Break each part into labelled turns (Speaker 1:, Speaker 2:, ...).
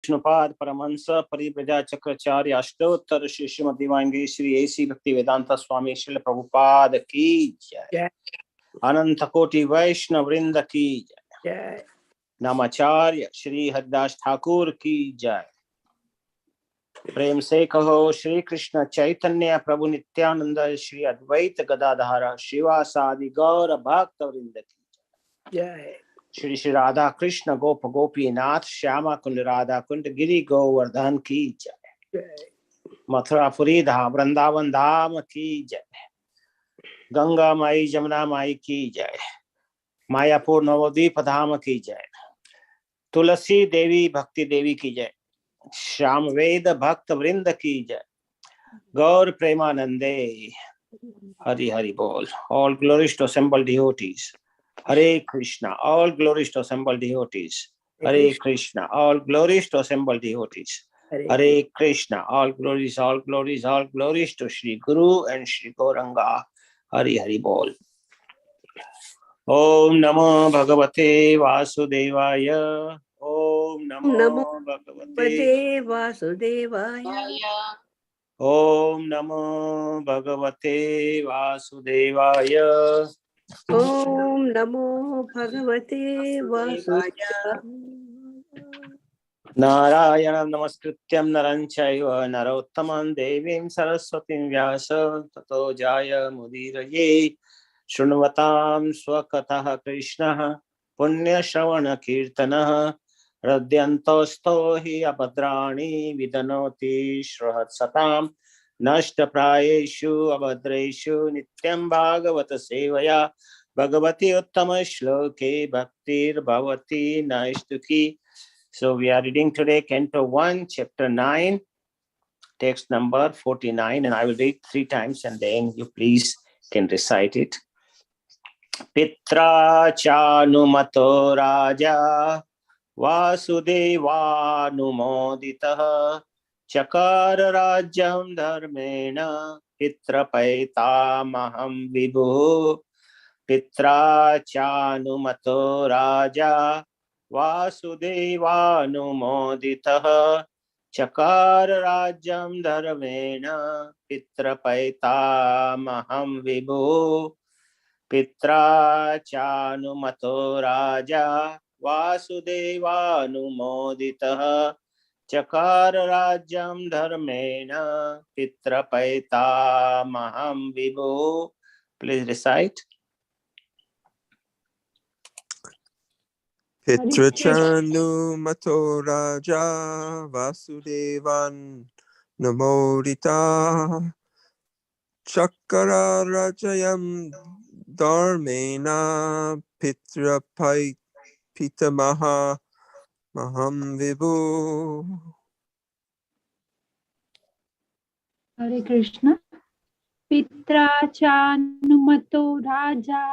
Speaker 1: विष्णुपाद परमहंस परिव्रजा चक्राचार्य अष्टोत्तर श्री श्रीमती वांगी श्री ऐसी भक्ति वेदांता स्वामी श्रील प्रभुपाद की जय। अनंत कोटि वैष्णव वृंद की जय। नामाचार्य श्री हरिदास ठाकुर की जय। प्रेम से कहो श्री कृष्ण चैतन्य प्रभु नित्यानंद श्री अद्वैत गदाधर शिवासादि गौर भक्त वृंद की जय। श्री श्री राधा कृष्ण गोप गोपीनाथ श्यामा कुंड राधा कुंड गिरि गोवर्धन की जय। मथुरापुरी धाम वृंदावन धाम की जय। गंगा माई जमुना माई की जय। मायापुर नवद्वीप धाम की जय। तुलसी देवी भक्ति देवी की जय। श्याम वेद भक्त वृंद की जय। गौर प्रेमानंदे हरि हरि बोल। All glories to assembled devotees. Hare Krishna. All glories to assembled devotees. Hare Krishna. All glories to assembled devotees. Hare Krishna. All glories, all glories, all glories to Shri Guru and Shri Gauranga. Hari Hari Bol. Om Namo Bhagavate Vasudevaya. Om Namo Bhagavate
Speaker 2: Vasudevaya.
Speaker 1: Om Namo Bhagavate Vasudevaya.
Speaker 2: Om Namo Bhagavate Vasudevaya.
Speaker 1: Narayana Namaskrityam Naranchaiva Narottamam Devim Saraswatim Vyasa Tato Jaya Mudiraye Shunvatam Swakatah Krishna Punya Shravana Kirtana Radyantosto hi abadrani vidanoti shrahatsatam nashta prayeshu abadreshu nityam bhagavata sevaya bhagavati uttama shloke bhaktir bhavati naistuki. So we are reading today Canto 1, Chapter 9, text number 49, and I will read 3 times and then you please can recite it. Pitra chanumato raja Vasudevānumoditah Chakara Rajyam Dharmena Pitrapaitamaham Vibhu. Pitra Chanumato Raja Vasudevānumoditah Chakara Rajyam Dharmena Pitrapaitamaham Vibhu. Pitra Chanumato Raja Vasudevānumoditah Chakara Rajyam Dharmena Pitrapaitamaham Vibhu. Please recite.
Speaker 3: Pitra Chanumato Raja Vasudevan Namodita Chakara Rajayam Dharmena Pitra Pitamaha Maham Vibhu.
Speaker 4: Hare Krishna. Pitra Chanumato Raja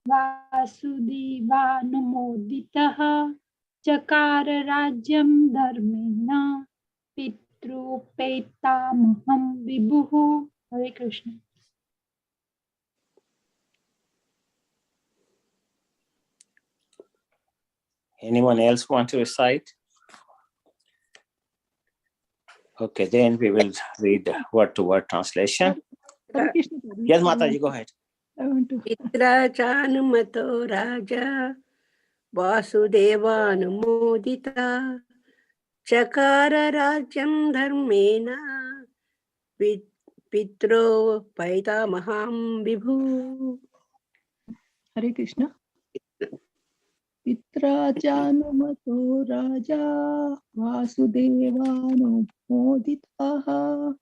Speaker 4: Vasudevānumoditah Chakara Rajyam Dharmena Pitrupetamaham Vibhu. Hare Krishna.
Speaker 1: Anyone else want to recite? Okay, then we will read word-to-word translation. Yes, Mataji, go ahead.
Speaker 2: Pitra Chanumato Raja Vasudevānumoditah Chakara Rajyam Dharmena Pitro Paitamaham Vibhu.
Speaker 5: Hare Krishna. Pitra Chanumato Raja Vasudevānumoditah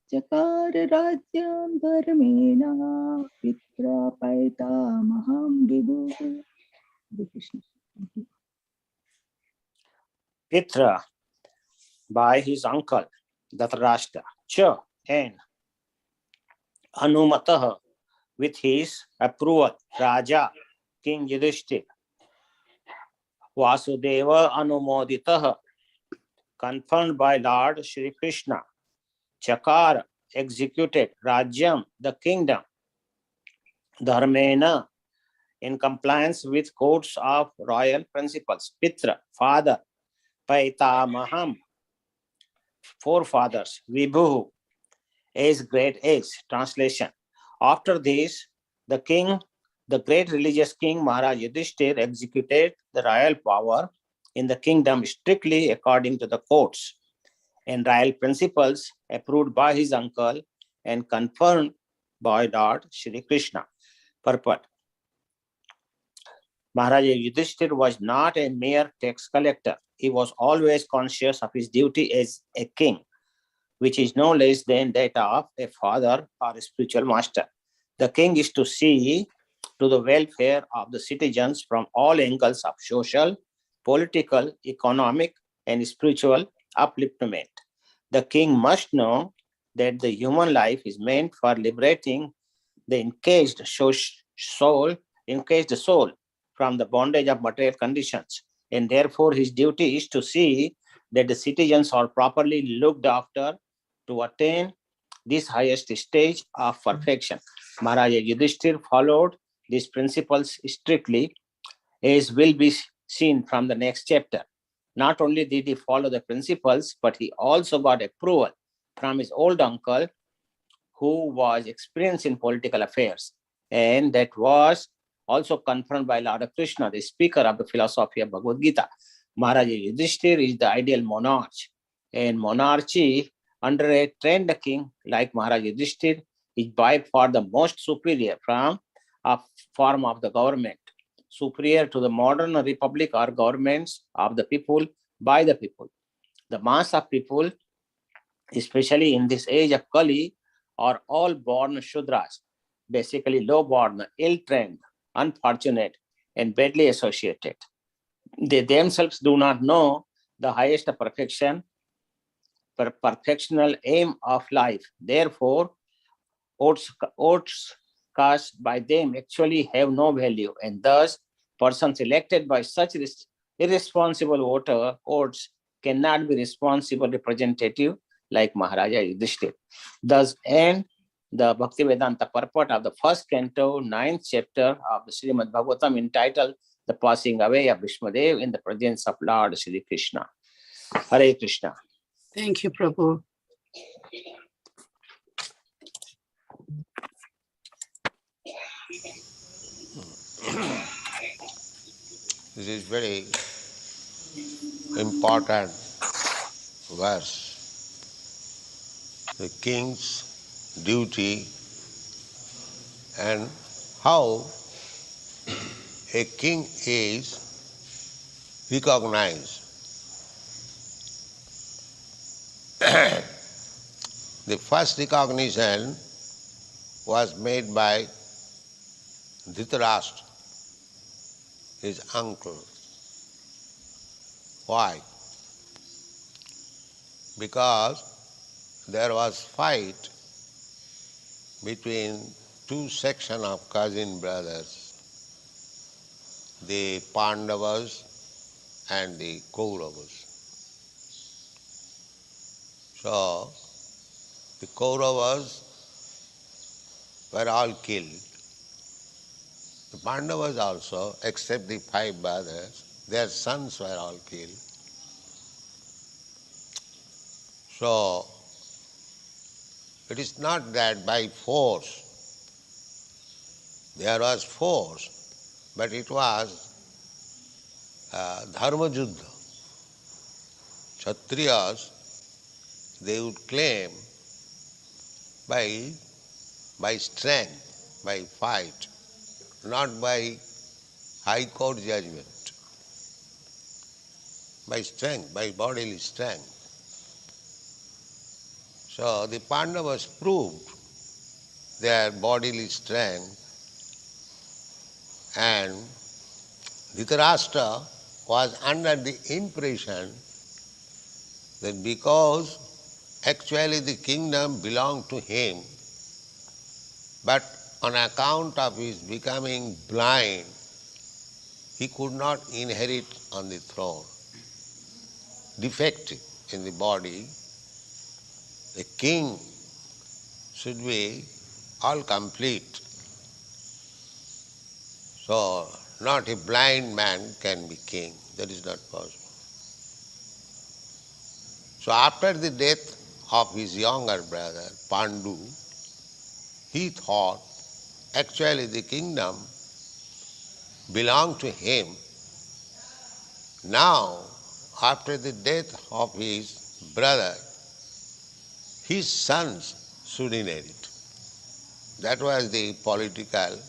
Speaker 5: Chakara Rajyam Dharmena Pitra Paitamaham Vibhu. Hare Krishna.
Speaker 1: Pitra, by his uncle, Dhritarashtra, Cha, and Hanumatah, with his approval, Raja, King Yudhishthira, Vasudeva Anumoditah, confirmed by Lord Shri Krishna, Chakara, executed, Rajyam, the kingdom, Dharmena, in compliance with codes of royal principles, Pitra, father, Paitamaham, forefathers, Vibhu, is great is. Translation. After this, the great religious king Maharaj Yudhishthir executed the royal power in the kingdom strictly according to the courts and royal principles approved by his uncle and confirmed by Lord Shri Krishna. Purport. Maharaj Yudhishthir was not a mere tax collector. He was always conscious of his duty as a king, which is no less than that of a father or a spiritual master. The king is to see to the welfare of the citizens from all angles of social, political, economic, and spiritual upliftment. The king must know that the human life is meant for liberating the encaged soul from the bondage of material conditions, and therefore his duty is to see that the citizens are properly looked after to attain this highest stage of perfection. Maharaj Yudhishthir followed these principles strictly, as will be seen from the next chapter. Not only did he follow the principles, but he also got approval from his old uncle, who was experienced in political affairs, and that was also confirmed by Lord Krishna, the speaker of the philosophy of Bhagavad Gita. Maharaj Yudhishthir is the ideal monarch, and monarchy under a trained king like Maharaj Yudhishthir is by far the most superior form of the government, superior to the modern republic or governments of the people by the people. The mass of people, especially in this age of Kali, are all born Shudras, basically low-born, ill-trained, unfortunate, and badly associated. They themselves do not know the highest perfectional aim of life. Therefore, votes cast by them actually have no value, and thus persons elected by such irresponsible votes cannot be responsible representative like Maharaja Yudhishthir. Thus end the Bhaktivedanta purport of the first canto, 9th chapter of the Srimad Bhagavatam, entitled The Passing Away of Bhishmadev in the Presence of Lord Shri Krishna. Hare Krishna.
Speaker 2: Thank you, Prabhu.
Speaker 6: This is very important verse. The king's duty and how a king is recognized. The first recognition was made by Dhritarashtra, his uncle. Why? Because there was fight between two sections of cousin brothers, the Pandavas and the Kauravas. So, the Kauravas were all killed. The Pandavas also, except the 5 brothers, their sons were all killed. So, it is not that by force, there was force, but it was dharma juddha. Kshatriyas, they would claim by strength, by fight, not by high court judgment, by strength, by bodily strength. So the Pandavas proved their bodily strength, and Dhritarashtra was under the impression that because actually the kingdom belonged to him, but on account of his becoming blind, he could not inherit on the throne. Defective in the body, a king should be all complete. So, not a blind man can be king. That is not possible. So after the death of his younger brother, Pandu, he thought actually the kingdom belonged to him. Now, after the death of his brother, his sons should inherit. That was the political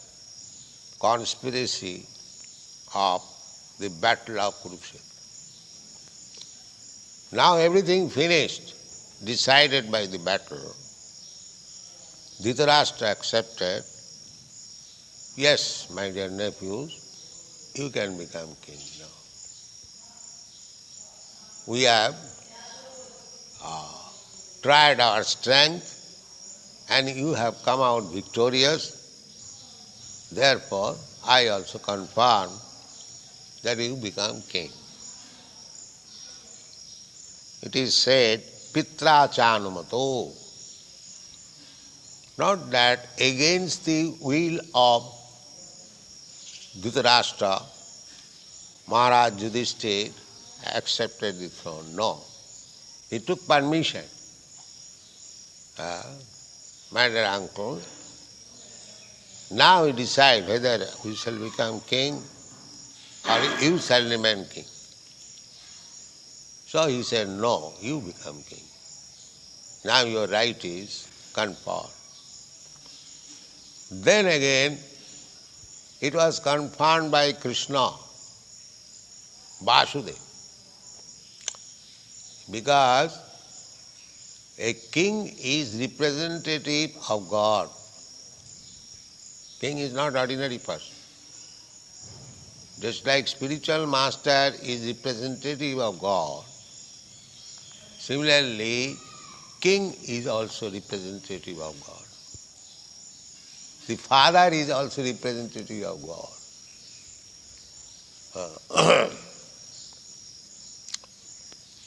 Speaker 6: conspiracy of the battle of Kurukshetra. Now everything finished, decided by the battle. Dhritarashtra accepted, yes, my dear nephews, you can become king now. We have tried our strength and you have come out victorious. Therefore, I also confirm that you become king. It is said, Pitra Chanumato. Not that against the will of Dhritarashtra, Maharaj Yudhishthira accepted the throne. No. He took permission. My dear uncle, now we decide whether we shall become king or you shall remain king. So he said, no, you become king. Now your right is conferred. Then again, it was confirmed by Krishna, Vasudeva. Because a king is representative of God. King is not ordinary person. Just like spiritual master is representative of God, similarly, king is also representative of God. The father is also representative of God.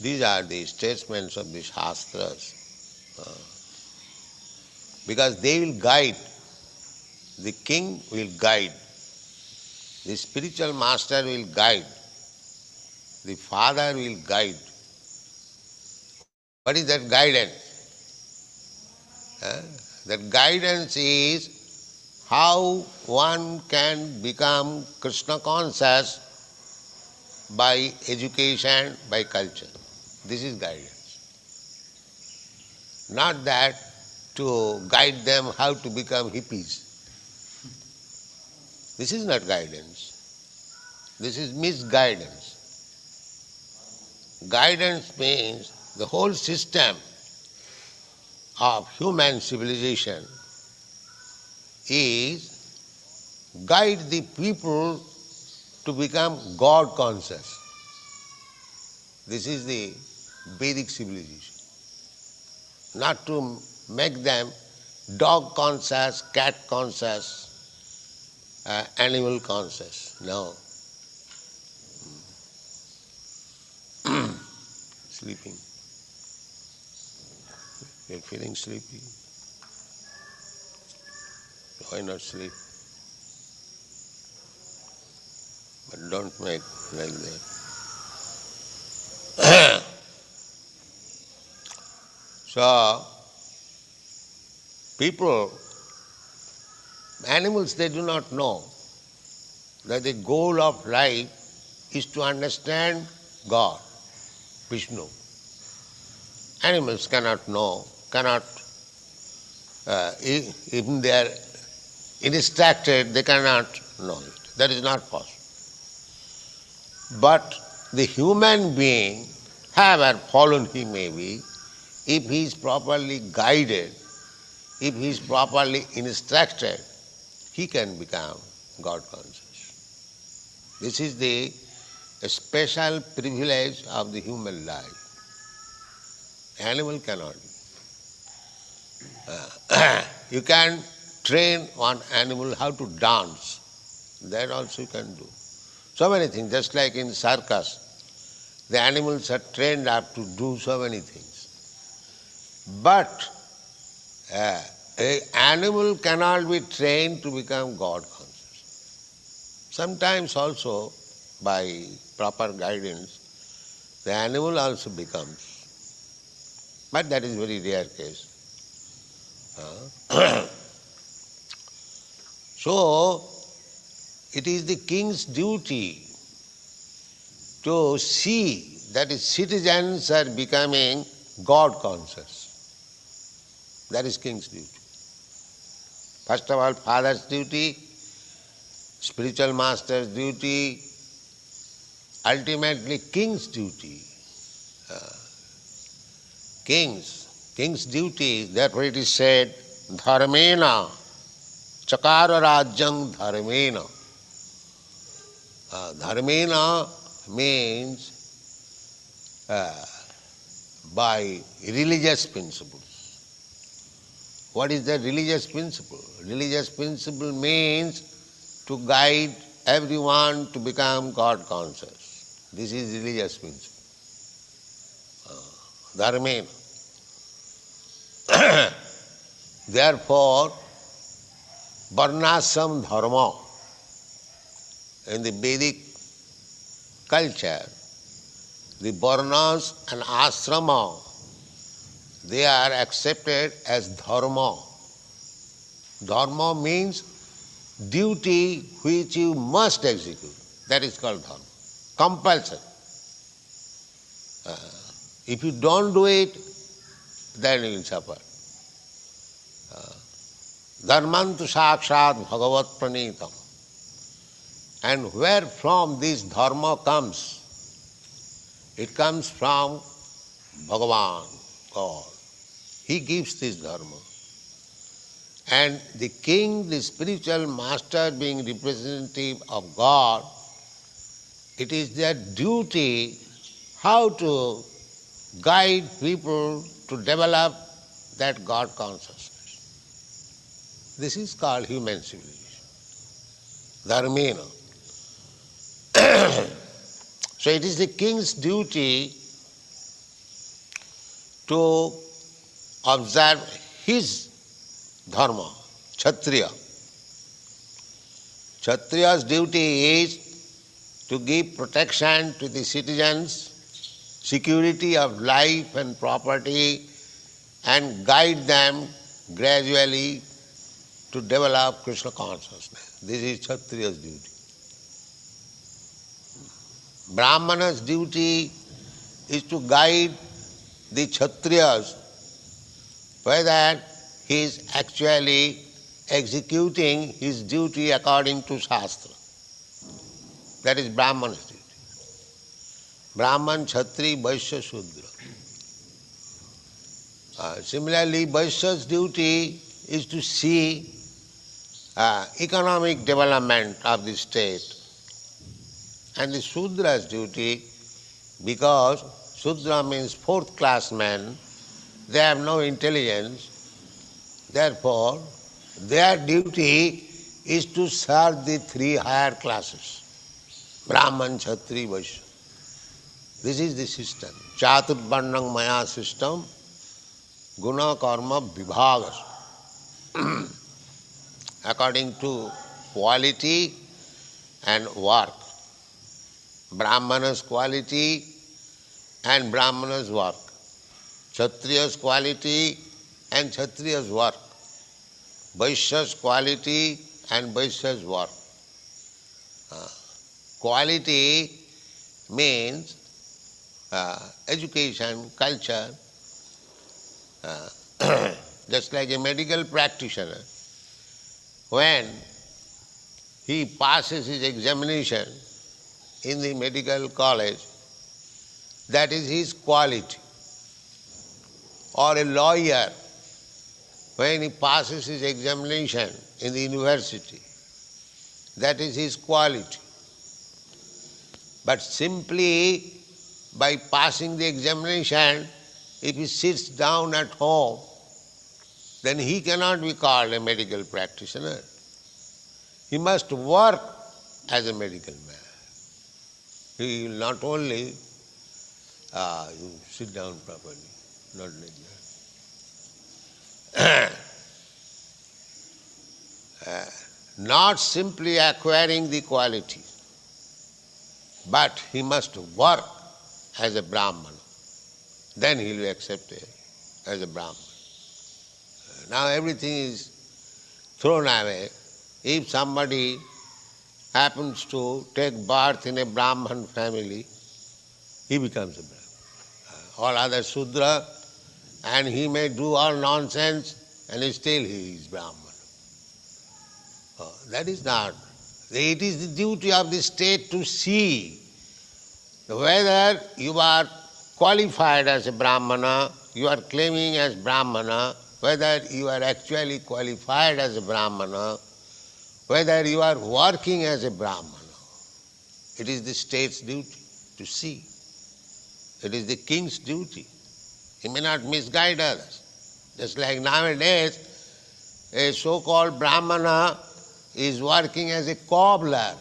Speaker 6: These are the statements of the Shastras. Because they will guide, the king will guide, the spiritual master will guide, the father will guide. What is that guidance? That guidance is how one can become Krishna conscious by education, by culture. This is guidance. Not that to guide them how to become hippies. This is not guidance. This is misguidance. Guidance means the whole system of human civilization is guide the people to become God conscious. This is the Vedic civilization. Not to make them dog conscious, cat conscious, animal conscious. No. Sleeping. You're feeling sleepy. Why not sleep? But don't make like that. So, people, animals, they do not know that the goal of life is to understand God, Vishnu. Animals cannot know, even they are instructed, they cannot know it. That is not possible. But the human being, however fallen he may be, if he is properly guided, if he is properly instructed, he can become God conscious. This is the special privilege of the human life. Animal cannot. You can train one animal how to dance. That also you can do. So many things, just like in circus, the animals are trained up to do so many things. But an animal cannot be trained to become God conscious. Sometimes also, by proper guidance, the animal also becomes. But that is very rare case. So, it is the king's duty to see that his citizens are becoming God conscious. That is king's duty. First of all, father's duty, spiritual master's duty, ultimately king's duty. King's duty, therefore it is said, dharmena, chakara rajyam dharmena. Dharmena means by religious principles. What is the religious principle? Religious principle means to guide everyone to become God conscious. This is religious principle. Dharmena. Therefore, varnashram dharma in the Vedic culture, the varnas and ashrama, they are accepted as dharma. Dharma means duty which you must execute. That is called dharma. Compulsion. If you don't do it, then you will suffer. Dharmantu sakshat bhagavat pranitam. And where from this dharma comes? It comes from Bhagavan, God. He gives this dharma. And the king, the spiritual master, being representative of God, it is their duty how to guide people to develop that God consciousness. This is called human civilization. Dharmena. So it is the king's duty to observe his dharma, Kshatriya. Kshatriya's duty is to give protection to the citizens, security of life and property, and guide them gradually to develop Krishna consciousness. This is Kshatriya's duty. Brahmana's duty is to guide the Kshatriyas whether he is actually executing his duty according to Shastra. That is Brahmana's duty. Brahman, Kshatri, Vaishya, Shudra. Similarly, Vaishya's duty is to see economic development of the state. And the Sudra's duty, because Sudra means fourth class men, they have no intelligence, therefore their duty is to serve the three higher classes, Brahman, Kshatri, Vaishya. This is the system. Chaturvarnam maya system, guna karma vibhagas. According to quality and work. Brahmana's quality and Brahmana's work. Kshatriya's quality and Kshatriya's work. Vaishya's quality and Vaishya's work. Quality means education, culture. Just like a medical practitioner, when he passes his examination in the medical college, that is his quality. Or a lawyer, when he passes his examination in the university, that is his quality. But simply by passing the examination, if he sits down at home, then he cannot be called a medical practitioner. He must work as a medical man. He will not only you sit down properly, not like that. Not simply acquiring the quality, but he must work as a Brahman. Then he will be accepted as a Brahman. Now everything is thrown away. If somebody happens to take birth in a Brahman family, he becomes a Brahman. All other Sudra, and he may do all nonsense, and still he is Brahman. That is not. It is the duty of the state to see whether you are qualified as a Brahmana, you are claiming as Brahmana, whether you are actually qualified as a Brahmana, whether you are working as a Brahmana. It is the state's duty to see. It is the king's duty. He may not misguide others. Just like nowadays, a so-called Brahmana is working as a cobbler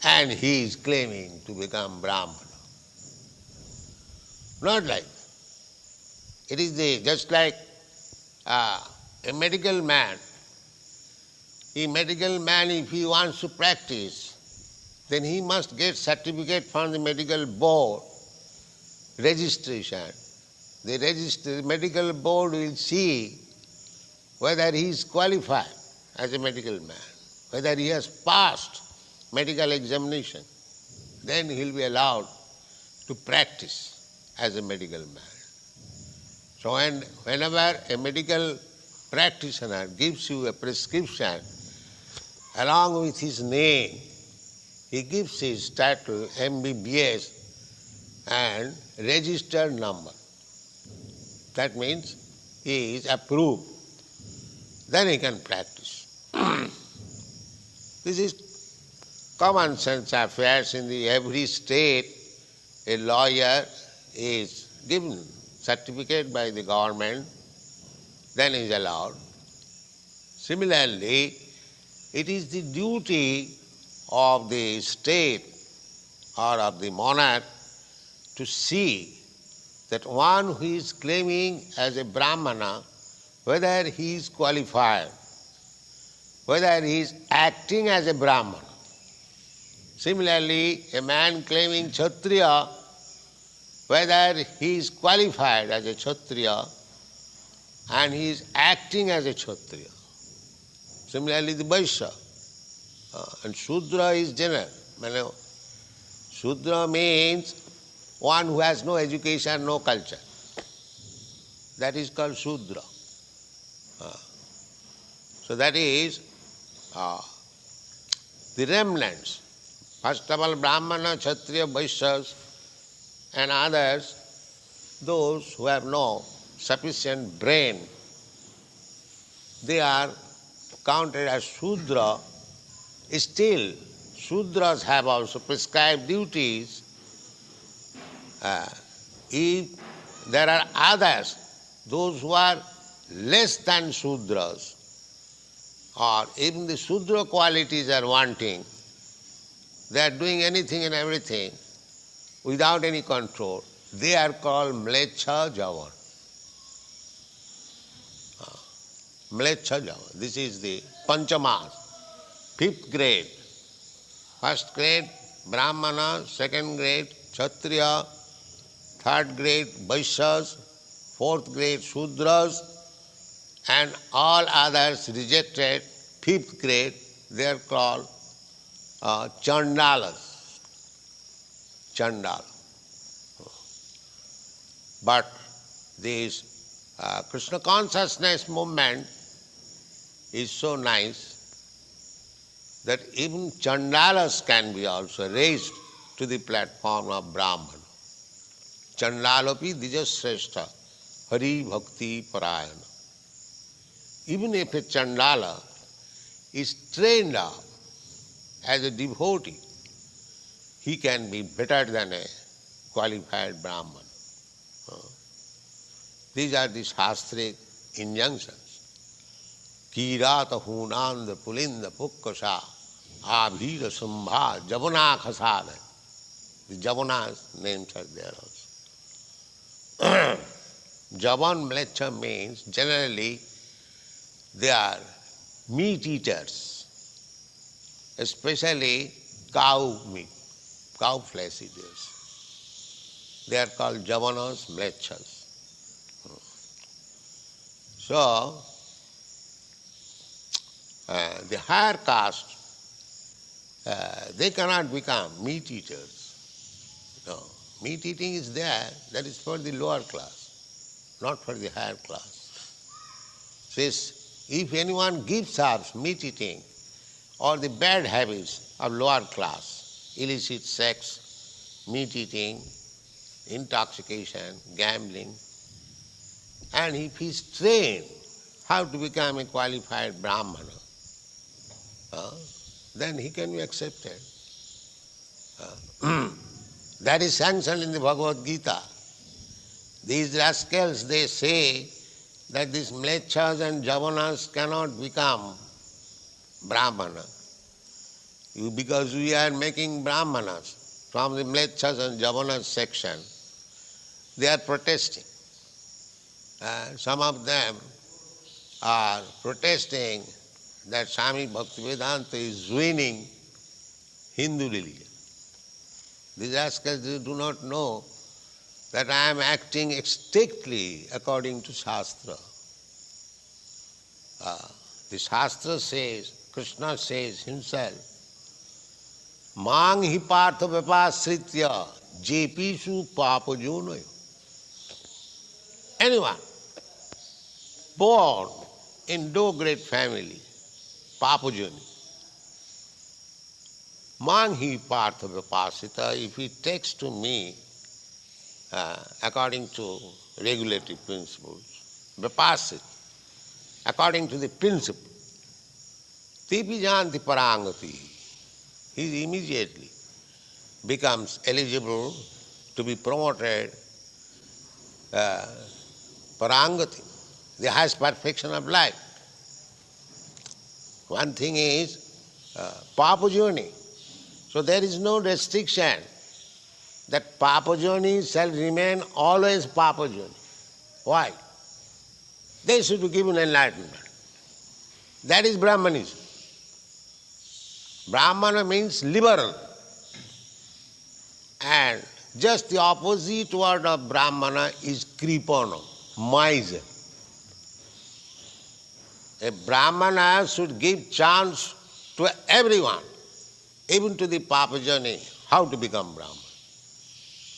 Speaker 6: and he is claiming to become Brahmana. Not like that. It is just like a medical man. A medical man, if he wants to practice, then he must get certificate from the medical board, registration. The medical board will see whether he is qualified as a medical man, whether he has passed medical examination. Then he will be allowed to practice as a medical man. So whenever a medical practitioner gives you a prescription, along with his name, he gives his title MBBS and registered number. That means he is approved. Then he can practice. This is common sense affairs in every state. A lawyer is given certificate by the government, then is allowed. Similarly, it is the duty of the state or of the monarch to see that one who is claiming as a Brahmana, whether he is qualified, whether he is acting as a Brahmana. Similarly, a man claiming Kshatriya, whether he is qualified as a Kshatriya and he is acting as a Kshatriya. Similarly, the Vaishya. And Shudra is general. Shudra means one who has no education, no culture. That is called Shudra. So that is the remnants. First of all, Brahmana, Kshatriya, Vaishyas and others, those who have no sufficient brain, they are counted as Shudra. Still, Shudras have also prescribed duties. If there are others, those who are less than Shudras, or even the Shudra qualities are wanting, they are doing anything and everything without any control, they are called Mlecha Javan. Mlecha Javan. This is the Panchamas, 5th grade. First grade, Brahmana, 2nd grade, Kshatriya, 3rd grade, Vaishyas, 4th grade, Shudras, and all others rejected, 5th grade, they are called Chandalas. Chandala. But this Krishna consciousness movement is so nice that even Chandalas can be also raised to the platform of Brahman. Chandalapi Dijasreshta Hari Bhakti Parayana. Even if a Chandala is trained up as a devotee, he can be better than a qualified Brahman. These are the Shastric injunctions. Kirata Hunanda Pulinda Pukkasha Abhira Sambha Javana Khasada. The Javanas names are there also. Javan Mlecha means generally they are meat eaters, especially cow meat, cow flesh eaters. They are called Javanas Mlechas. So, the higher caste, they cannot become meat eaters. No. Meat eating is there, that is for the lower class, not for the higher class. Says, if anyone gives up meat eating or the bad habits of lower class, illicit sex, meat eating, intoxication, gambling, and if he is trained how to become a qualified Brahmana, then he can be accepted. That is sanctioned in the Bhagavad Gita. These rascals, they say that these mlechas and javanas cannot become Brahmana. Because we are making Brahmanas from the mlechas and javanas section, they are protesting. Some of them are protesting that Swami Bhaktivedanta is ruining Hindu religion. These rascals do not know that I am acting strictly according to Shastra. The Shastra says, Krishna says himself, Mang hi partha vipasritya jepishu papajonayo. Anyone born in no great family, papajoni, Mang hi partha vipasita, if he takes to me according to regulatory principles, vipasit, according to the principle, tepi janti parangati, he immediately becomes eligible to be promoted parangati, the highest perfection of life. One thing is papajoni. So there is no restriction that papajoni shall remain always papajoni. Why? They should be given enlightenment. That is Brahmanism. Brahmana means liberal. And just the opposite word of Brahmana is kripana, miser. A Brahmana should give chance to everyone, even to the papajani, how to become Brahman.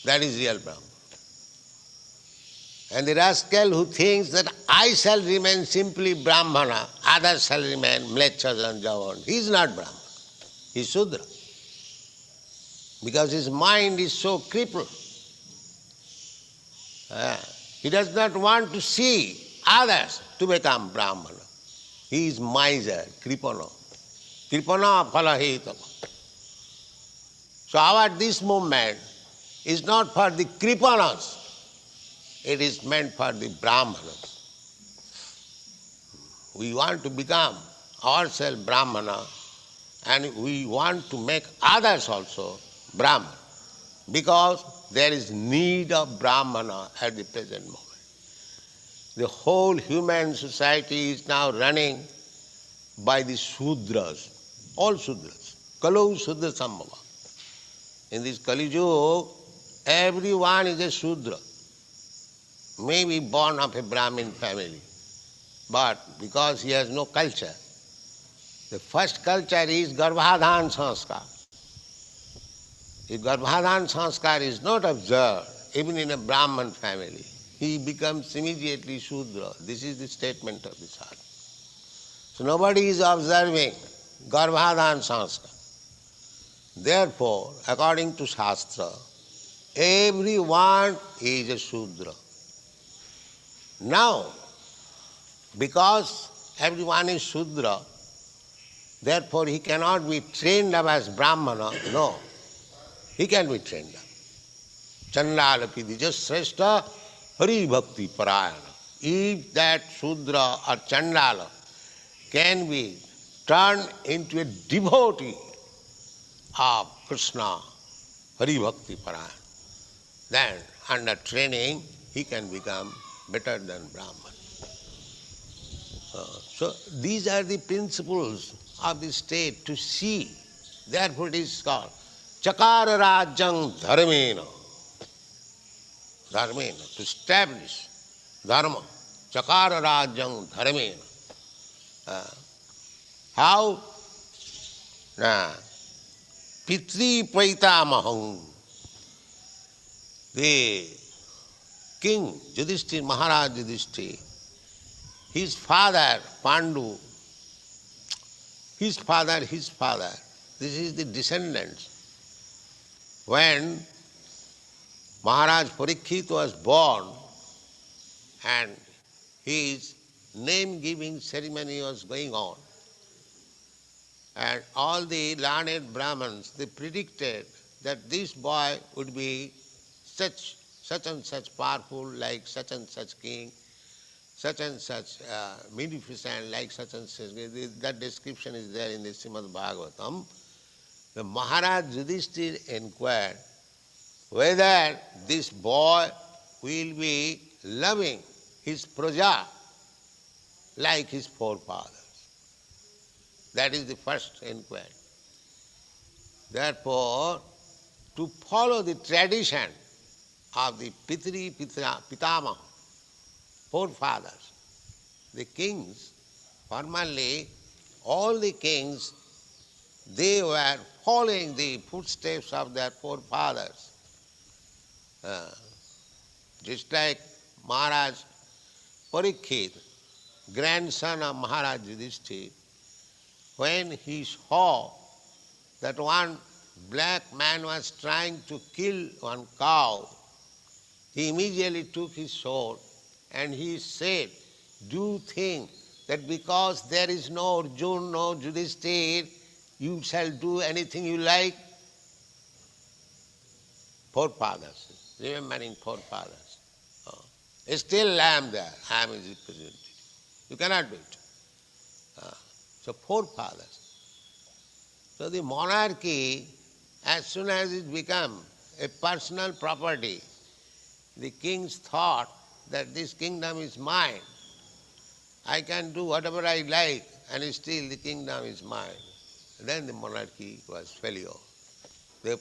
Speaker 6: That is real Brahman. And the rascal who thinks that I shall remain simply Brahmana, others shall remain mlechas and javan, he is not Brahman. He is Shudra. Because his mind is so crippled. He does not want to see others to become Brahmana. He is miser, kripana. Kripana phalahitava. So this movement is not for the kripanas, it is meant for the Brahmanas. We want to become ourselves Brahmana and we want to make others also Brahman because there is need of Brahmana at the present moment. The whole human society is now running by the Shudras, all Shudras, Kalau Shudra Sambhava. In this Kali Yuga, everyone is a Shudra, maybe born of a Brahmin family, but because he has no culture. The first culture is Garbhadhan Sanskar. If Garbhadhan Sanskar is not observed, even in a Brahman family, he becomes immediately Shudra. This is the statement of the Sadhu. So nobody is observing Garbhadhan Sanskar. Therefore, according to Shastra, everyone is a Shudra. Now, because everyone is Shudra, therefore he cannot be trained up as Brahmana. No, he can be trained up. Chandala Pidija Sreshta Hari Bhakti Parayana. If that Shudra or Chandala can be turned into a devotee of Krishna, Hari Bhakti Parayana, then under training he can become better than Brahman. So these are the principles of the state to see. Therefore it is called Chakara Rajyam Dharmena. Dharmena, to establish dharma. Chakara rajyam dharmena. How? Pitri Paitamaham. The king Yudhishthir, Maharaj Yudhishthir, his father Pandu, his father, this is the descendants. When Maharaj Parikshit was born and his name-giving ceremony was going on, and all the learned Brahmins, they predicted that this boy would be such and such powerful, like such and such king, such and such magnificent, like such and such. That description is there in the Srimad Bhagavatam. The Maharaj Yudhishthir inquired whether this boy will be loving his praja like his forefathers. That is the first inquiry. Therefore, to follow the tradition of the Pitamaha, forefathers, the kings, formerly all the kings, they were following the footsteps of their forefathers. Just like Maharaj Parikshit, grandson of Maharaj Yudhishthir, when he saw that one black man was trying to kill one cow, he immediately took his sword and he said, "Do you think that because there is no Arjuna, no Yudhishthir, you shall do anything you like?" Forefathers, remembering forefathers. Still I am there, I am his representative. You cannot do it. So forefathers. So the monarchy, as soon as it became a personal property, the kings thought that this kingdom is mine. I can do whatever I like and still the kingdom is mine. Then the monarchy was failure.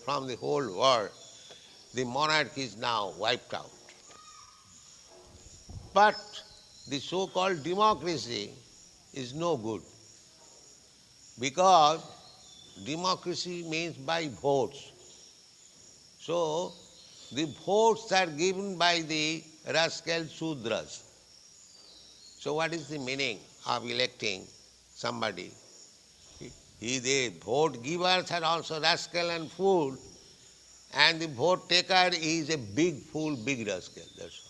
Speaker 6: From the whole world, the monarchy is now wiped out. But the so-called democracy is no good, because democracy means by votes. So the votes are given by the rascal Shudras. So what is the meaning of electing somebody? The vote givers are also rascal and fool, and the vote taker is a big fool, big rascal. That's all.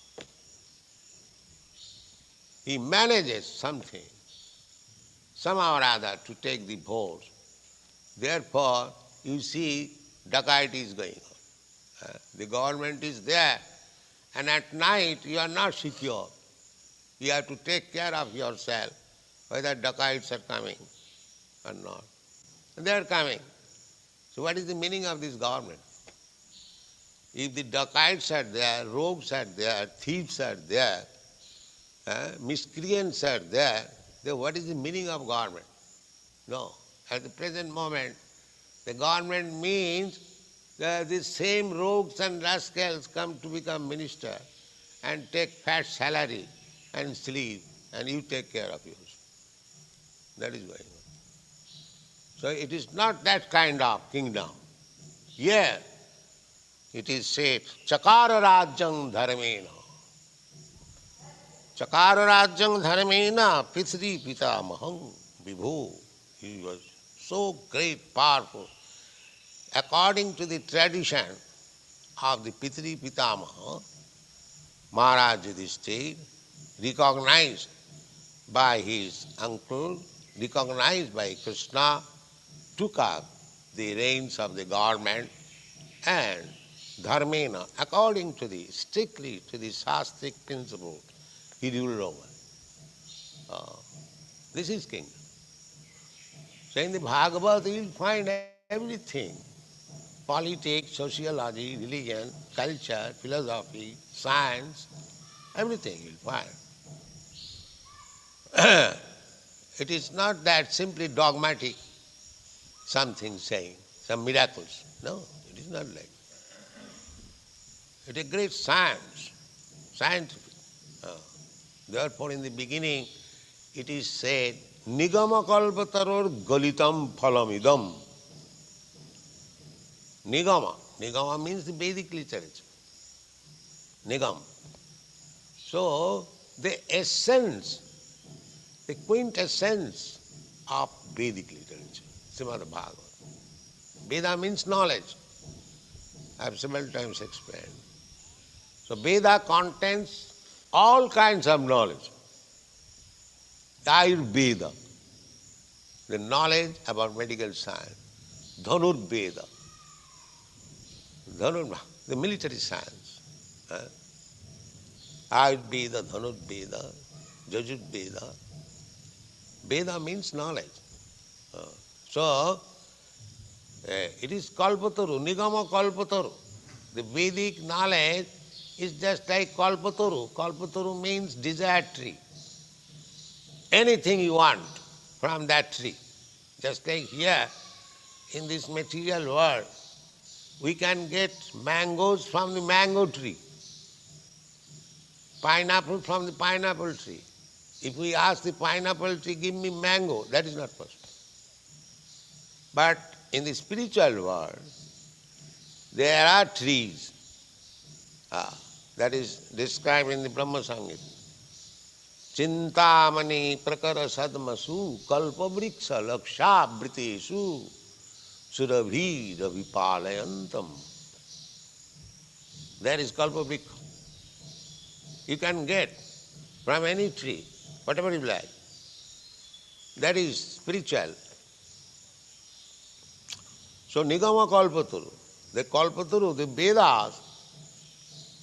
Speaker 6: He manages something, somehow or other, to take the votes. Therefore, you see, dacoity is going on. The government is there, and at night you are not secure. You have to take care of yourself, whether dacoits are coming or not. And they are coming. So what is the meaning of this government? If the dacoits are there, rogues are there, thieves are there, miscreants are there, then what is the meaning of government? No. At the present moment, the government means that the same rogues and rascals come to become minister and take fat salary and sleep, and you take care of yours. That is going on. So it is not that kind of kingdom. Here it is said, Chakara rajyam dharmena. Chakara rajyam dharmena pitri pitamaham vibhu. He was so great, powerful. According to the tradition of the Pitri Pitamaha, Maharaj Yudhishthir, recognized by his uncle, recognized by Krishna, took up the reins of the government, and dharmena, according to the, strictly to the Shastric principle, he ruled over. This is kingdom. So in the Bhagavad you will find everything. Politics, sociology, religion, culture, philosophy, science, everything you will find. It is not that simply dogmatic, something saying, some miracles. No, it is not like that. It is a great science, scientific. Therefore, in the beginning, it is said, Nigama kalpataror galitam phalamidam. Nigama. Nigama means the Vedic literature. Nigam. So, the essence, the quintessence of Vedic literature, Srimad Bhagavatam. Veda means knowledge. I have several times explained. So Veda contains all kinds of knowledge. Ayurveda, the knowledge about medical science. Dhanurveda, the military science. Ayurveda, Dhanurveda, Jajurveda. Veda means knowledge. So, it is Kalpataru, Nigama Kalpataru. The Vedic knowledge is just like Kalpataru. Kalpataru means desire tree. Anything you want from that tree. Just like here, in this material world, we can get mangoes from the mango tree, pineapple from the pineapple tree. If we ask the pineapple tree, give me mango, that is not possible. But in the spiritual world, there are trees. That is described in the Brahma Sangita. Chintamani prakara sadmasu kalpavriksa laksha britesu surabhi ravipalayantam. There is kalpavriksa. You can get from any tree, whatever you like. That is spiritual. So Nigama Kalpataru, the Kalpataru, the Vedas,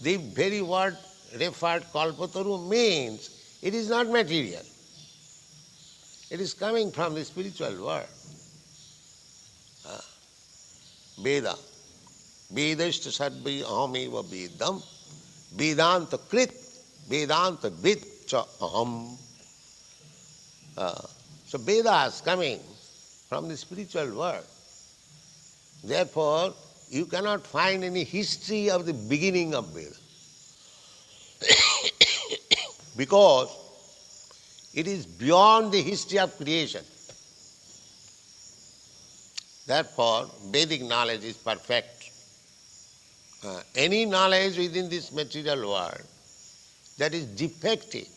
Speaker 6: the very word referred Kalpataru means it is not material. It is coming from the spiritual world. Veda. Vedashta sadbhi ahameva vedam. Vedanta krit. Vedanta vid cha aham. So Veda is coming from the spiritual world. Therefore, you cannot find any history of the beginning of Veda. Because it is beyond the history of creation. Therefore, Vedic knowledge is perfect. Any knowledge within this material world that is defective,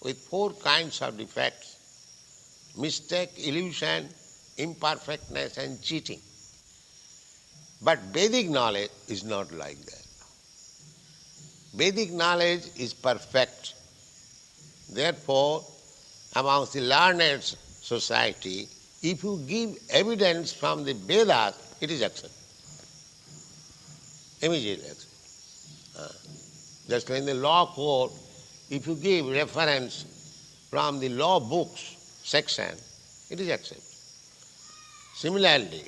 Speaker 6: with four kinds of defects: mistake, illusion, imperfectness, and cheating. But Vedic knowledge is not like that. Vedic knowledge is perfect. Therefore, amongst the learned society, if you give evidence from the Vedas, it is accepted. Immediately accepted. Just like in the law court, if you give reference from the law books section, it is accepted. Similarly,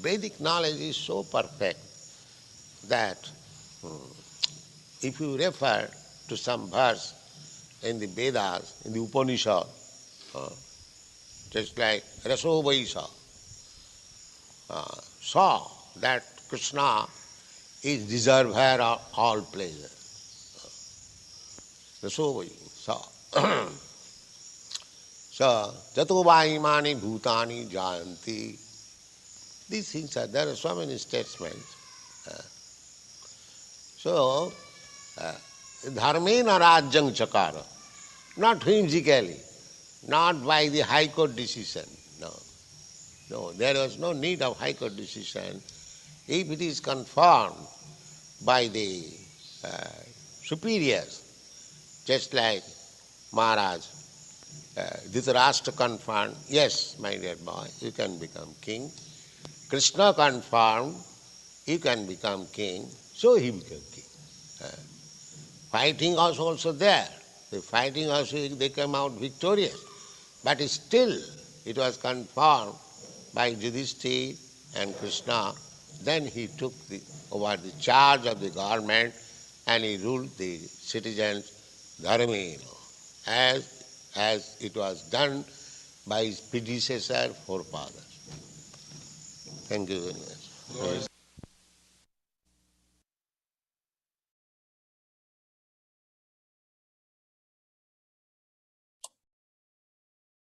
Speaker 6: Vedic knowledge is so perfect that if you refer to some verse in the Vedas, in the Upanishad, just like Raso Vaisa, saw that Krishna is deserver of all pleasure. Raso Vaisa. So, Jato Vaimani Bhutani Jayanti. These things are, there are so many statements. So, Dharmena Rajyang Chakara, not whimsically, not by the High Court decision, no. No, there was no need of High Court decision. If it is confirmed by the superiors, just like Maharaj, Dhritarashtra confirmed, yes, my dear boy, you can become king. Krishna confirmed, you can become king, so he became king. Fighting was also there. The fighting also, they came out victorious. But still, it was confirmed by Yudhishthira and Krishna. Then he took over the charge of the government and he ruled the citizens dharmena, as it was done by his predecessor, forefathers. Thank you very much.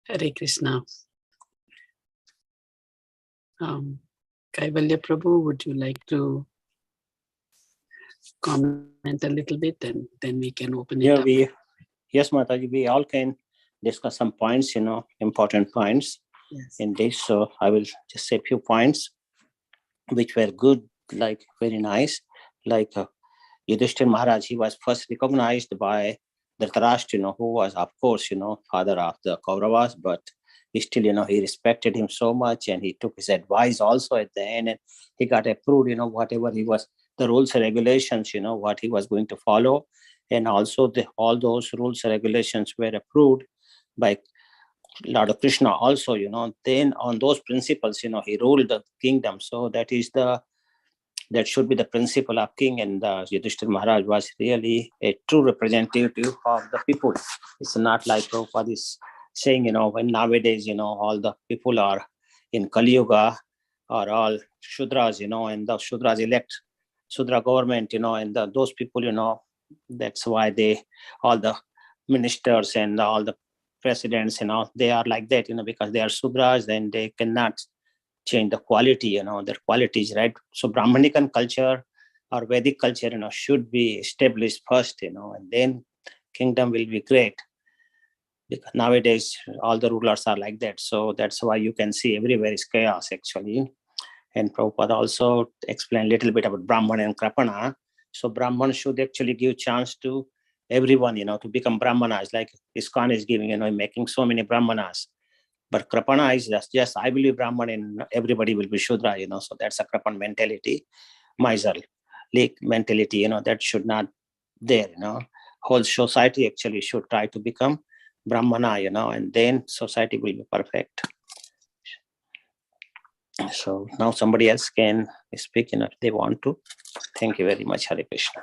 Speaker 2: Hare Krishna. Kaivalya Prabhu, would you like to comment a little bit, and then we can open it up?
Speaker 1: Yes, Mataji, we all can discuss some points, important points in this. So I will just say a few points which were good, like very nice. Like Yudhishthir Maharaj, he was first recognized by Dhritarashtra, who was, of course, father of the Kauravas, but still, he respected him so much, and he took his advice also at the end, and he got approved, whatever he was, the rules and regulations, what he was going to follow. And also all those rules and regulations were approved by Lord Krishna also, then on those principles, he ruled the kingdom. So that should be the principle of king, and Yudhishthir Maharaj was really a true representative of the people. It's not like Prabhupada is saying, when nowadays, all the people are in Kali Yuga are all Shudras, and the Shudras elect Shudra government, and those people, that's why all the ministers and all the presidents, they are like that, because they are Sudras, then they cannot change the quality, their quality is right. So Brahmanican culture or Vedic culture, should be established first, and then kingdom will be great. Because nowadays all the rulers are like that. So that's why you can see everywhere is chaos actually. And Prabhupada also explained a little bit about Brahman and Krapana. So Brahman should actually give chance to everyone, to become Brahmanas, like ISKCON is giving, making so many Brahmanas. But Krapana is just I believe Brahman and everybody will be Shudra, so that's a Krapan mentality, miserly mentality, that should not there, whole society actually should try to become Brahmana, and then society will be perfect. So now somebody else can speak, if they want to. Thank you very much. Hare Krishna.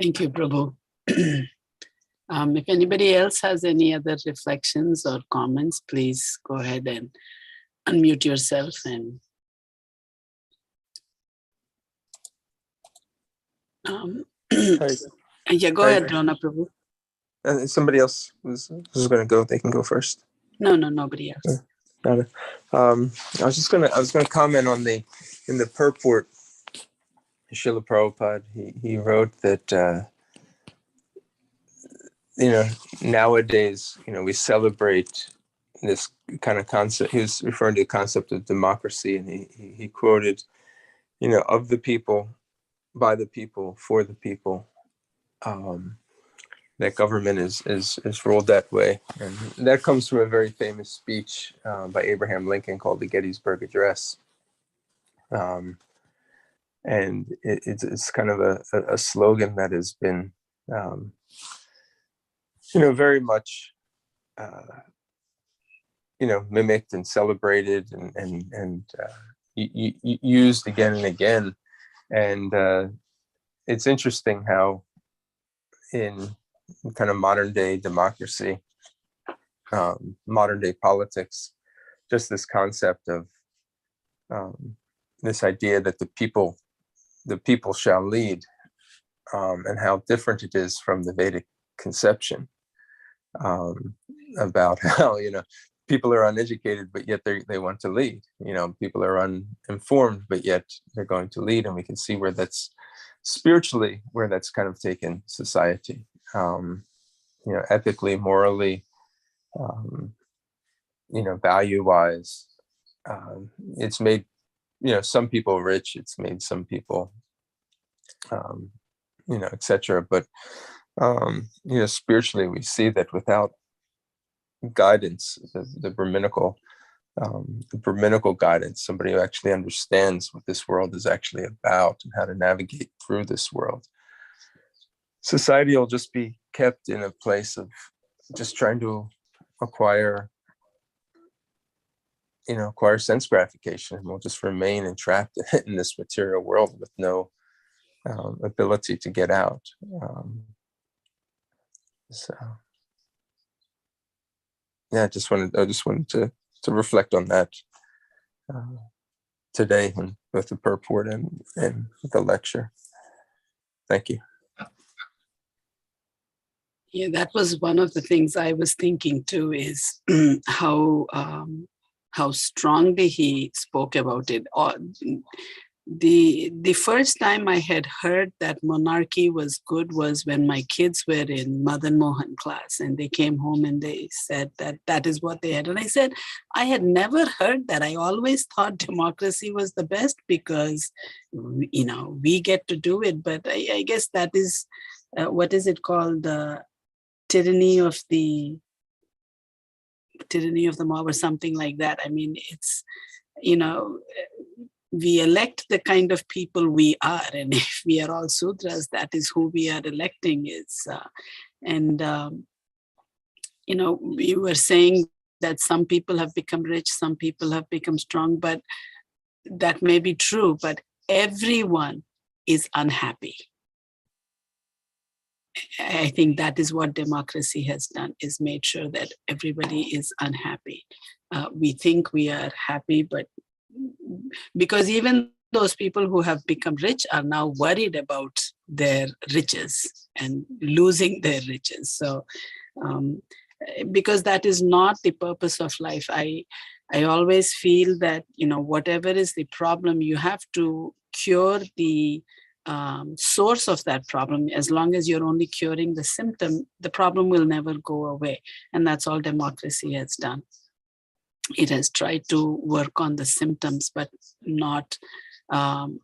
Speaker 2: Thank you, Prabhu. If anybody else has any other reflections or comments, please go ahead and unmute yourself and yeah, go ahead, Rona Prabhu.
Speaker 3: Somebody else who's going to go, they can go first.
Speaker 2: No, nobody else.
Speaker 3: Got it. I was going to comment on in the purport, Srila Prabhupada, he wrote that, nowadays, we celebrate this kind of concept. He was referring to the concept of democracy, and he quoted, of the people, by the people, for the people. That government is ruled that way, and that comes from a very famous speech by Abraham Lincoln called the Gettysburg Address. And it's kind of a slogan that has been, very much, mimicked and celebrated and used again and again. And it's interesting how in kind of modern day democracy, modern day politics, just this concept of this idea that the people shall lead, and how different it is from the Vedic conception, about how, people are uneducated, but yet they want to lead. People are uninformed, but yet they're going to lead. And we can see where that's spiritually, where that's kind of taken society, ethically, morally, value-wise. It's made, some people rich. It's made some people, etc. But, spiritually, we see that without guidance, the Brahminical guidance, somebody who actually understands what this world is actually about and how to navigate through this world, society will just be kept in a place of just trying to acquire sense gratification, and we'll just remain entrapped in this material world with no ability to get out. So yeah, I just wanted to reflect on that today, in both the purport and the lecture. Thank you.
Speaker 2: Yeah, that was one of the things I was thinking too, is how strongly he spoke about it. The first time I had heard that monarchy was good was when my kids were in Madan Mohan class, and they came home and they said that that is what they had. And I said, I had never heard that. I always thought democracy was the best because, we get to do it. But I guess that is, what is it called? The tyranny of the mob or something like that. I mean, it's, we elect the kind of people we are, and if we are all Sudras, that is who we are electing. We were saying that some people have become rich, some people have become strong, but that may be true, but everyone is unhappy. I think that is what democracy has done, is made sure that everybody is unhappy. We think we are happy, but because even those people who have become rich are now worried about their riches and losing their riches. So, because that is not the purpose of life. I always feel that, whatever is the problem, you have to cure the source of that problem. As long as you're only curing the symptom, the problem will never go away. And that's all democracy has done. It has tried to work on the symptoms, but not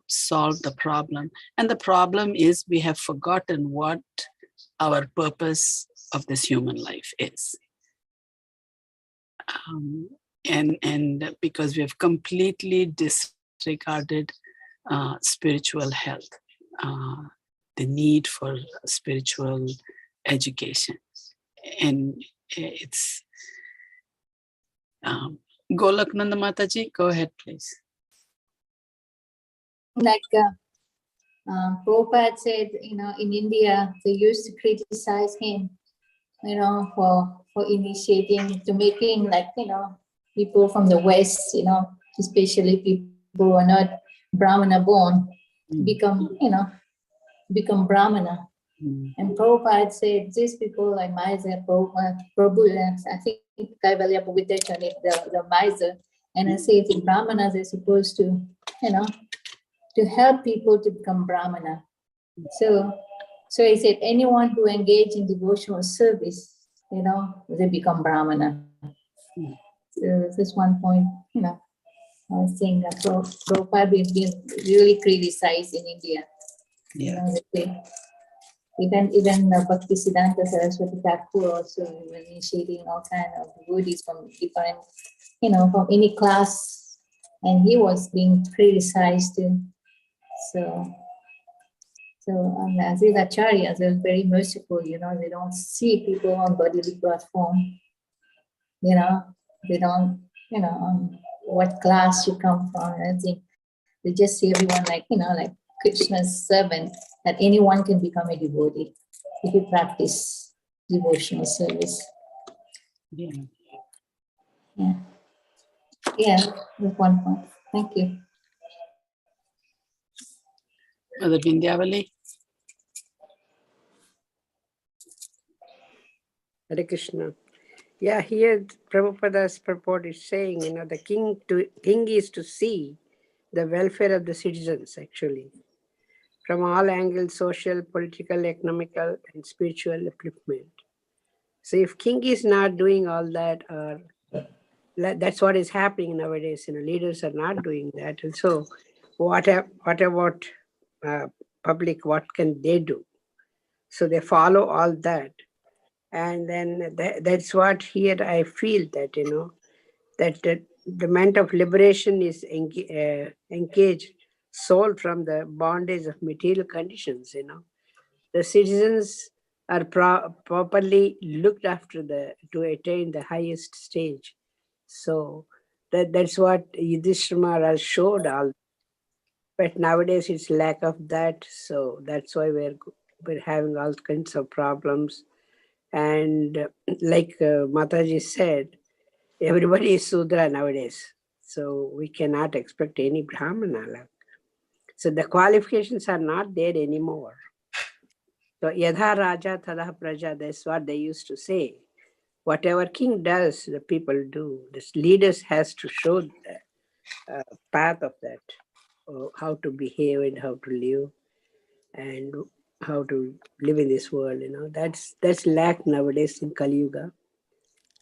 Speaker 2: solve the problem. And the problem is we have forgotten what our purpose of this human life is. And because we have completely disregarded spiritual health, the need for spiritual education. And it's Golaknanda Mataji, go ahead, please.
Speaker 7: Like Prabhupada said, in India, they used to criticize him, for initiating, to making people from the West, especially people who are not Brahmana born, become Brahmana. And Prabhupada said, these people like miser, Prabhu, I think Kaivalya Prabhupada, the miser, and I say the Brahmanas are supposed to, to help people to become Brahmana. So he said, anyone who engage in devotional service, they become Brahmana. So this is one point, I was saying that Prabhupada has been really criticized in India.
Speaker 2: Yeah.
Speaker 7: Even Bhaktisiddhanta Saraswati Thakur also initiating all kinds of devotees from different, from any class, and he was being criticized too. So as the acharyas, they're very merciful, they don't see people on bodily platform, they don't, on what class you come from, I think they just see everyone like Krishna's servant, that anyone can become a devotee if you practice devotional service.
Speaker 2: Yeah.
Speaker 7: That's one point. Thank you.
Speaker 2: Mother Vindhyavali.
Speaker 8: Hare Krishna. Yeah, here Prabhupada's purport is saying, the king is to see the welfare of the citizens, actually, from all angles: social, political, economical, and spiritual upliftment. So if king is not doing all that, or that's what is happening nowadays, leaders are not doing that. And so what about public? What can they do? So they follow all that. And then that's what here I feel that, that the ment of liberation is engaged soul from the bondage of material conditions. The citizens are properly looked after to attain the highest stage. So that's what Yudhishthira showed all. But nowadays it's lack of that. So that's why we're having all kinds of problems. And like Mataji said, everybody is Sudra nowadays. So we cannot expect any Brahmana. So the qualifications are not there anymore. So Yadha Raja Tadha Praja, that's what they used to say. Whatever king does, the people do. The leaders has to show the path of that, how to behave and how to live and how to live in this world. That's lack nowadays in Kali Yuga.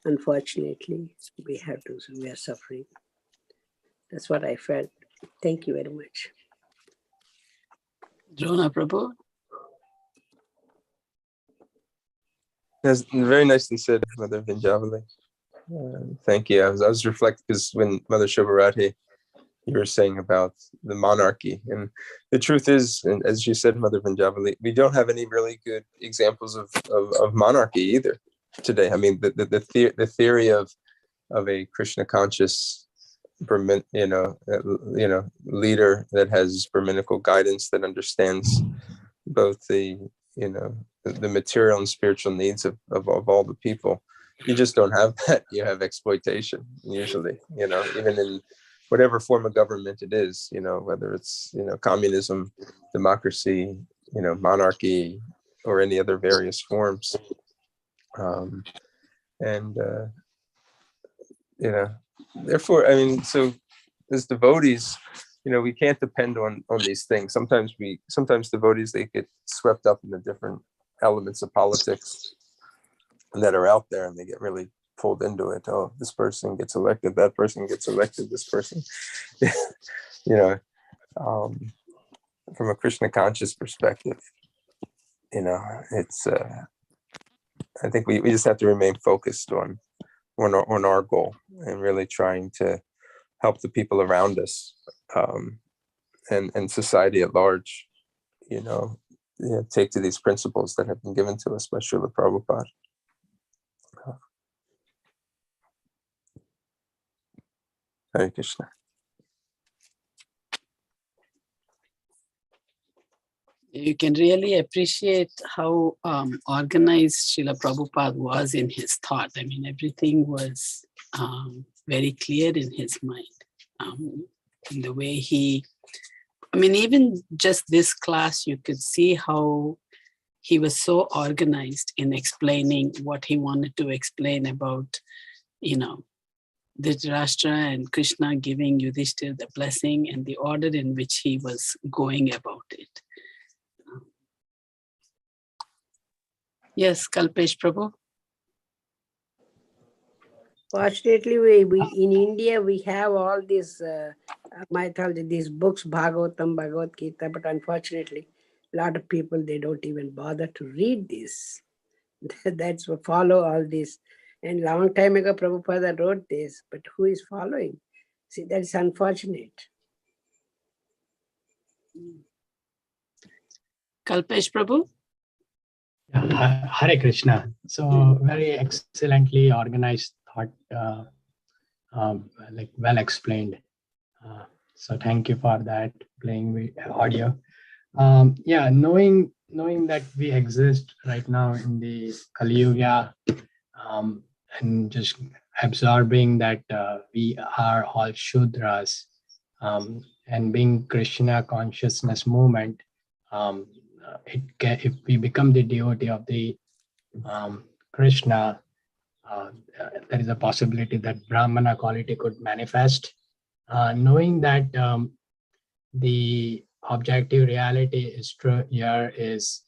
Speaker 8: Unfortunately, we are suffering. That's what I felt. Thank you very much.
Speaker 2: Drona Prabhu.
Speaker 3: That's very nicely said, Mother Vinjavali. Thank you. I was reflecting because when Mother Shobharati, you were saying about the monarchy, and the truth is, and as you said, Mother Vinjavali, we don't have any really good examples of monarchy either today. I mean, the theory of a Krishna conscious, leader that has Brahminical guidance, that understands both the material and spiritual needs of all the people. You just don't have that. You have exploitation usually, even in whatever form of government it is, whether it's, communism, democracy, monarchy, or any other various forms. Therefore, I mean, so as devotees, we can't depend on these things. Sometimes devotees, they get swept up in the different elements of politics that are out there, and they get really pulled into it. Oh, this person gets elected, that person gets elected, this person, from a Krishna conscious perspective, it's, I think we just have to remain focused on our goal and really trying to help the people around us, and society at large, take to these principles that have been given to us by Srila Prabhupada. Hare Krishna.
Speaker 2: You can really appreciate how organized Srila Prabhupada was in his thought. I mean, everything was very clear in his mind. In the way even just this class, you could see how he was so organized in explaining what he wanted to explain about, Dhritarashtra and Krishna giving Yudhishthira the blessing and the order in which he was going about it. Yes, Kalpesh Prabhu.
Speaker 8: Fortunately, we in India, we have all these mythology, these books, Bhagavatam, Bhagavad Gita, but unfortunately, a lot of people, they don't even bother to read this. That's what follow all this. And long time ago, Prabhupada wrote this, but who is following? See, that's unfortunate.
Speaker 2: Kalpesh Prabhu.
Speaker 9: Hare Krishna. So very excellently organized thought, well explained. So thank you for that, playing with audio. Knowing that we exist right now in the Kali Yuga, and just absorbing that we are all Shudras, and being Krishna consciousness movement, if we become the devotee of the Krishna, there is a possibility that Brahmana quality could manifest. Knowing that the objective reality is true here is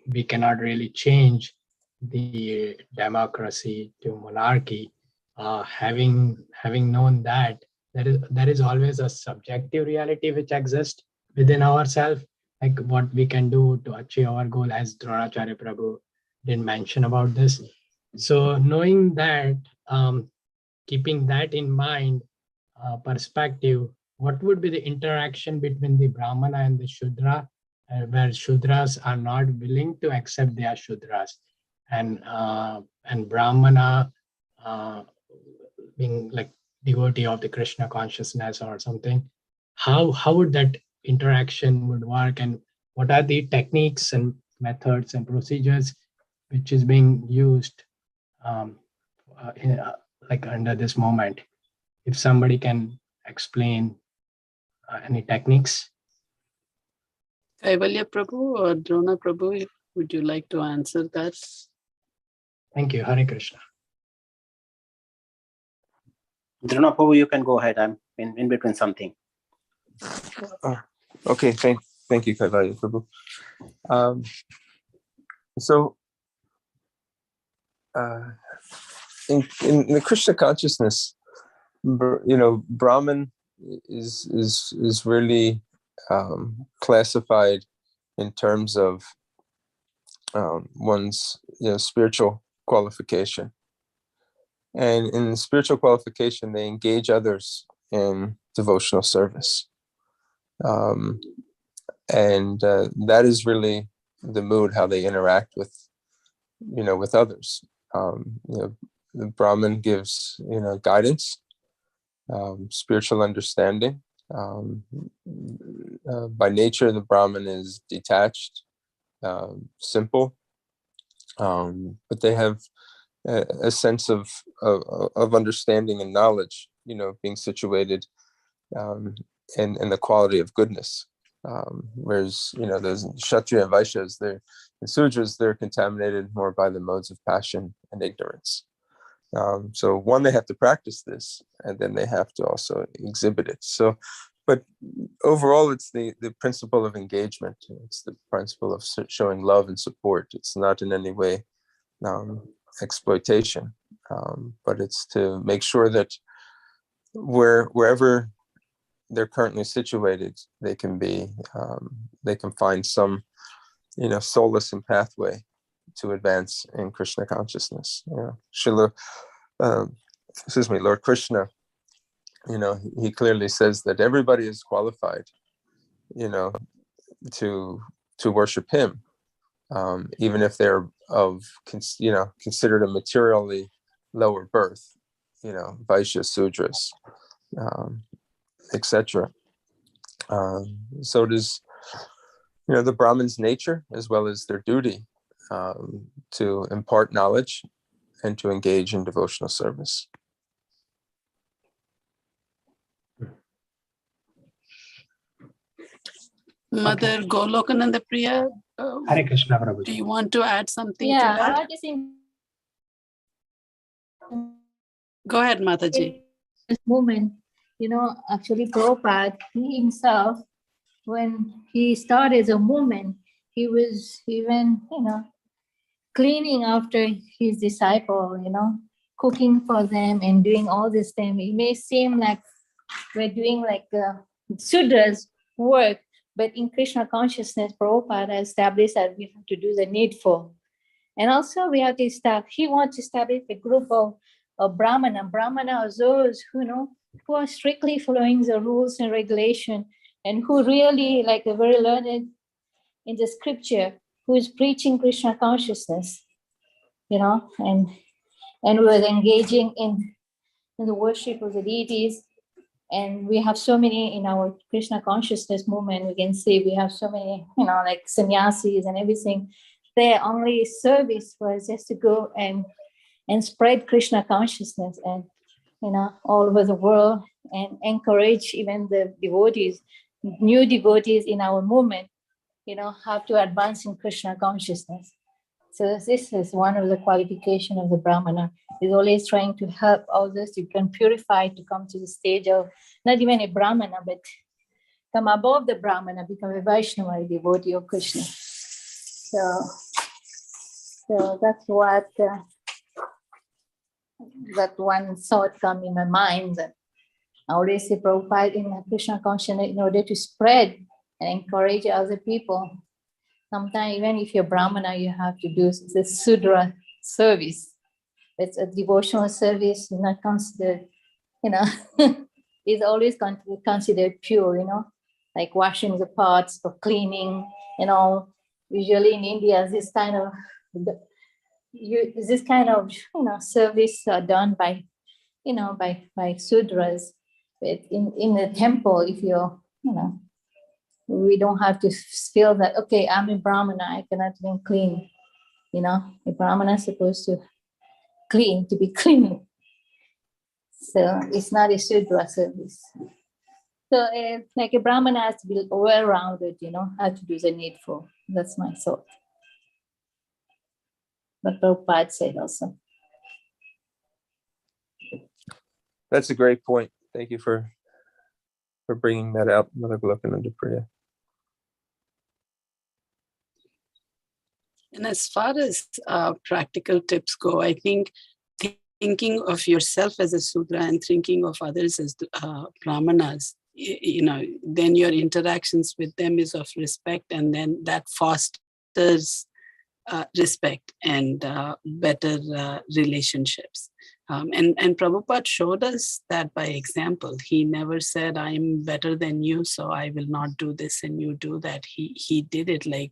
Speaker 9: we cannot really change the democracy to monarchy. Having known that there is always a subjective reality which exists within ourselves, like what we can do to achieve our goal, as Dronacharya Prabhu did mention about this. So knowing that, keeping that in mind, perspective, what would be the interaction between the Brahmana and the Shudra, where Shudras are not willing to accept they are Shudras, and Brahmana being like devotee of the Krishna consciousness or something. How would that interaction would work, and what are the techniques and methods and procedures which is being used under this moment? If somebody can explain any techniques.
Speaker 2: Kaivalya Prabhu or Drona Prabhu, would you like to answer that?
Speaker 9: Thank you. Hare Krishna.
Speaker 1: Drona Prabhu, you can go ahead. I'm in between something.
Speaker 3: Okay, thank you, Kaivalya Prabhu. So, in the Krishna consciousness, Brahman is really classified in terms of one's spiritual qualification, and in spiritual qualification they engage others in devotional service, and that is really the mood, how they interact with others. The Brahman gives guidance, spiritual understanding. By nature, the Brahman is detached, simple, but they have a sense of understanding and knowledge, being situated in the quality of goodness. Whereas those Kshatriya and Vaishyas, and Sudras, they're contaminated more by the modes of passion and ignorance. So one, they have to practice this, and then they have to also exhibit it. So, but overall, it's the principle of engagement. It's the principle of showing love and support. It's not in any way exploitation, but it's to make sure that wherever they're currently situated, they can find some solace and pathway to advance in Krishna consciousness. Lord Krishna, he clearly says that everybody is qualified, to worship him, even if they're considered a materially lower birth, Vaishya, Sudras, etc. So it is, the Brahmin's nature as well as their duty to impart knowledge and to engage in devotional service.
Speaker 2: Mother Golokananda Priya,
Speaker 9: Hare Krishna, Prabhuji.
Speaker 2: do you want to add something to
Speaker 7: Yeah,
Speaker 2: that?
Speaker 7: I just think
Speaker 2: Go ahead, Mataji.
Speaker 7: this movement, actually Prabhupada, he himself, when he started as a movement, he was even, cleaning after his disciple, cooking for them and doing all this thing. It may seem like we're doing like Sudra's work, but in Krishna consciousness, Prabhupada established that we have to do the needful. And also we have to he wants to establish a group of Brahmana. Brahmana are those who are strictly following the rules and regulation, and who really like are very learned in the scripture, who is preaching Krishna consciousness, and was engaging in the worship of the deities. And we have so many in our Krishna consciousness movement. We can see we have so many, like sannyasis and everything. Their only service was just to go and spread Krishna consciousness and, all over the world, and encourage even the devotees, new devotees in our movement, how to advance in Krishna consciousness. So this is one of the qualifications of the Brahmana, is always trying to help others to become purified, to come to the stage of not even a Brahmana, but come above the Brahmana, become a Vaishnava, a devotee of Krishna. So that's what that one thought come in my mind, that I always say Prabhupada in Krishna consciousness in order to spread and encourage other people. Sometimes even if you're Brahmana, you have to do the Sudra service. It's a devotional service, not considered, it's always considered pure, like washing the pots or cleaning, Usually in India, this kind of service are done by, by Sudras. But in the temple, if you're, we don't have to feel that, okay, I'm a Brahmana, I cannot even clean. A Brahmana is supposed to be clean. So it's not a Sudra service. So like a Brahmana has to be well-rounded, how to do the needful. That's my thought. But Prabhupada said also.
Speaker 3: That's a great point. Thank you for bringing that out, Mother Golokananda Priya.
Speaker 2: And as far as practical tips go, I think thinking of yourself as a Sudra and thinking of others as Brahmanas, then your interactions with them is of respect, and then that fosters respect and better relationships. And Prabhupada showed us that by example. He never said, I'm better than you, so I will not do this and you do that. He did it like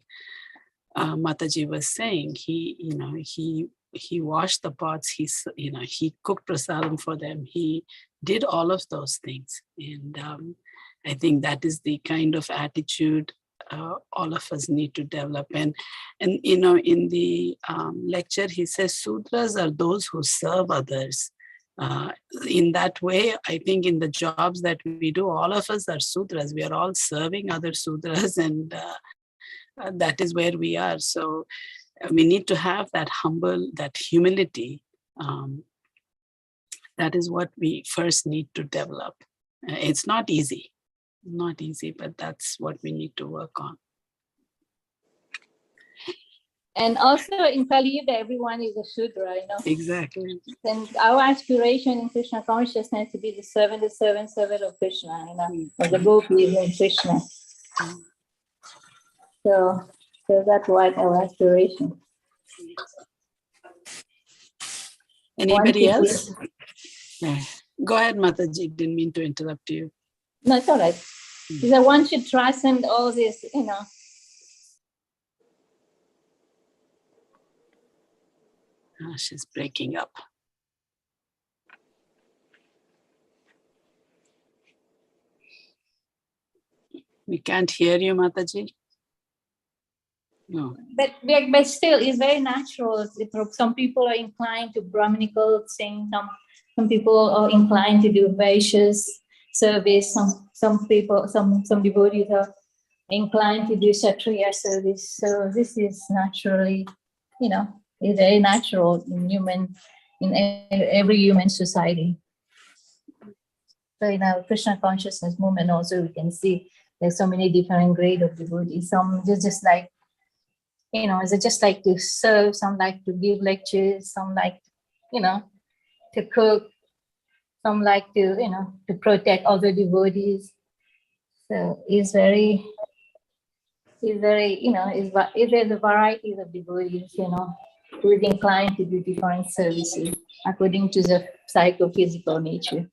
Speaker 2: Mataji was saying. He washed the pots, he cooked prasadam for them. He did all of those things. And I think that is the kind of attitude all of us need to develop. And in the lecture, he says Sudras are those who serve others. In that way, I think in the jobs that we do, all of us are Sudras. We are all serving other Sudras, and that is where we are. So we need to have that humility. That is what we first need to develop. It's not easy, but that's what we need to work on.
Speaker 7: And also in Kali Yuga, everyone is a Shudra,
Speaker 2: Exactly.
Speaker 7: And our aspiration in Krishna consciousness to be the servant of Krishna, or the gopis in Krishna. So that's what our aspiration.
Speaker 2: Anybody else? Go ahead, Mataji. Didn't mean to interrupt you.
Speaker 7: No, it's all right. Because one should transcend all this,
Speaker 2: She's breaking up. We can't hear you, Mataji. No.
Speaker 7: But still, it's very natural. Some people are inclined to Brahminical things. Some people are inclined to do Vaishya's service. Some devotees are inclined to do Kshatriya service. So this is naturally, is very natural in every human society. So in our Krishna consciousness movement also, we can see there's so many different grades of devotees. Some just like, they just like to serve, some like to give lectures, some like, to cook, some like to, to protect other devotees. So there's a variety of devotees, who is inclined to do different services according to the psychophysical nature.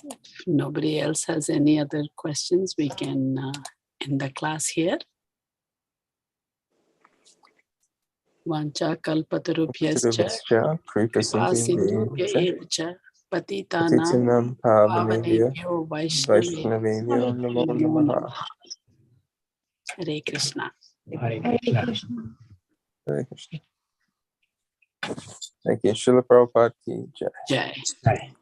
Speaker 2: If nobody else has any other questions, we can end the class here. Vancha kalpatarubhyascha kripasindhubhya patitanam pavanebhyo vaishnavebhyo namo namaha. Hare Krishna.
Speaker 9: Hare
Speaker 4: Hare
Speaker 9: Krishna.
Speaker 4: Krishna.
Speaker 3: Hare Krishna. Thank you. Srila Prabhupada ki jai.
Speaker 2: Jai.
Speaker 9: Jai.